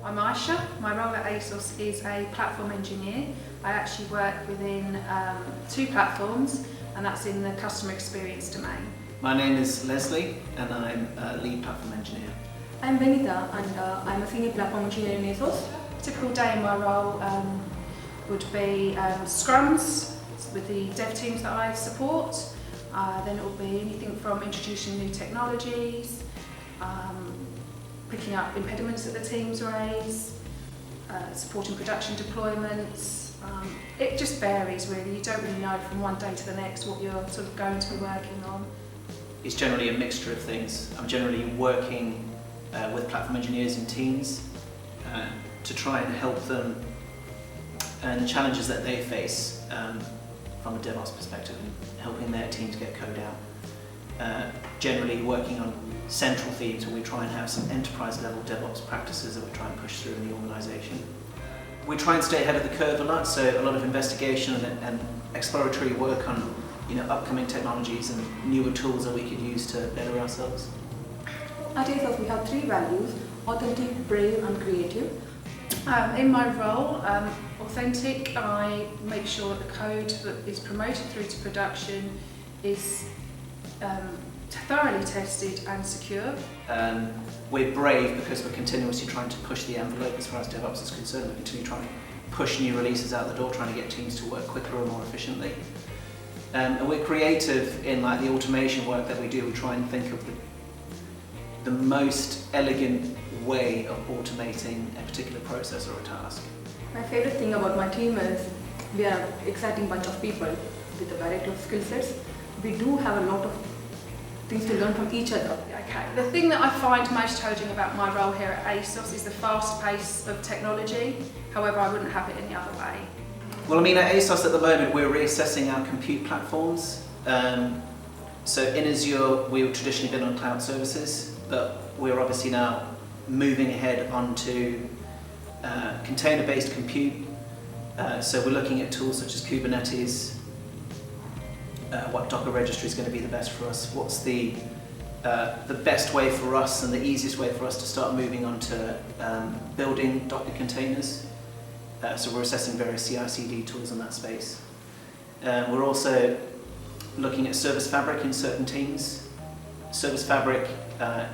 I'm Aisha. My role at ASOS is a platform engineer. I actually work within two platforms, and that's in the customer experience domain. My name is Leslie and I'm a lead platform engineer. I'm Benita and I'm a senior platform engineer in ASOS. A typical day in my role would be scrums with the dev teams that I support. Then it will be anything from introducing new technologies, picking up impediments that the teams raise, supporting production deployments. It just varies really. You don't really know from one day to the next what you're sort of going to be working on. It's generally a mixture of things. I'm generally working with platform engineers in teams to try and help them and the challenges that they face from a DevOps perspective, and helping their teams get code out. Generally working on central themes where we try and have some enterprise level DevOps practices that we try and push through in the organisation. We try and stay ahead of the curve a lot, so a lot of investigation and exploratory work on upcoming technologies and newer tools that we could use to better ourselves. At ASOS we have three values: authentic, brave and creative. In my role, authentic, I make sure that the code that is promoted through to production is thoroughly tested and secure. We're brave because we're continuously trying to push the envelope as far as DevOps is concerned. We continue trying to push new releases out the door, trying to get teams to work quicker and more efficiently. And we're creative in the automation work that we do. We try and think of the most elegant way of automating a particular process or a task. My favorite thing about my team is we are an exciting bunch of people with a variety of skill sets. We do have a lot of things to learn from each other. Okay. The thing that I find most challenging about my role here at ASOS is the fast pace of technology. However, I wouldn't have it any other way. Well, at ASOS at the moment we're reassessing our compute platforms. So in Azure we've traditionally been on cloud services, but we're obviously now moving ahead onto container-based compute. So we're looking at tools such as Kubernetes, what Docker registry is going to be the best for us, what's the best way for us and the easiest way for us to start moving on to building Docker containers. So we're assessing various CI/CD tools in that space. We're also looking at Service Fabric in certain teams. Service Fabric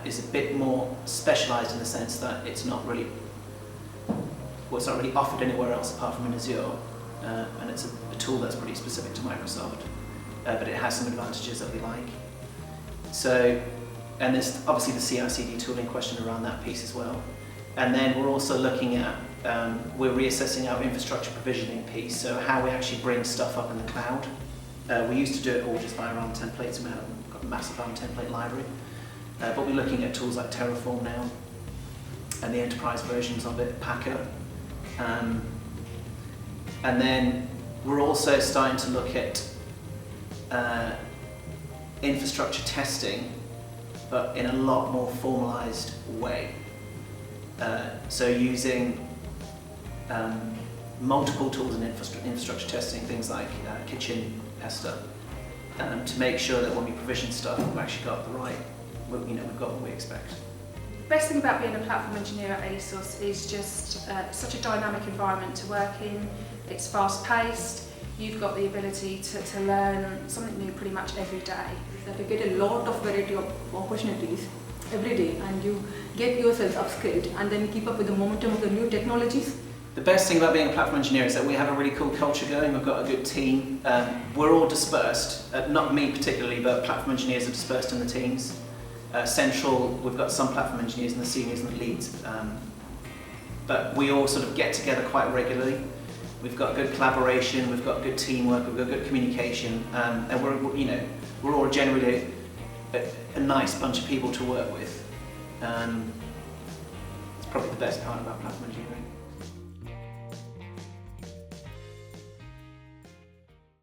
is a bit more specialised in the sense that it's not really offered anywhere else apart from in Azure, and it's a tool that's pretty specific to Microsoft, but it has some advantages that we like. So, and there's obviously the CI/CD tooling question around that piece as well. And then we're also looking at, we're reassessing our infrastructure provisioning piece, so how we actually bring stuff up in the cloud. We used to do it all just via ARM templates, and we have got a massive ARM template library. But we're looking at tools like Terraform now, and the enterprise versions of it, Packer. And then we're also starting to look at infrastructure testing, but in a lot more formalised way. So using multiple tools in infrastructure testing, things like Kitchen, Pester, to make sure that when we provision stuff, we've actually got the right, we've got what we expect. The best thing about being a platform engineer at ASOS is just such a dynamic environment to work in. It's fast paced. You've got the ability to learn something new pretty much every day. That you get a lot of variety of opportunities every day, and you get yourself upskilled and then keep up with the momentum of the new technologies. The best thing about being a platform engineer is that we have a really cool culture going. We've got a good team. We're all dispersed, not me particularly, but platform engineers are dispersed in the teams. Central, we've got some platform engineers and the seniors and the leads, but we all sort of get together quite regularly. We've got good collaboration, we've got good teamwork, we've got good communication, and we're all generally a nice bunch of people to work with. It's probably the best part about platform engineering.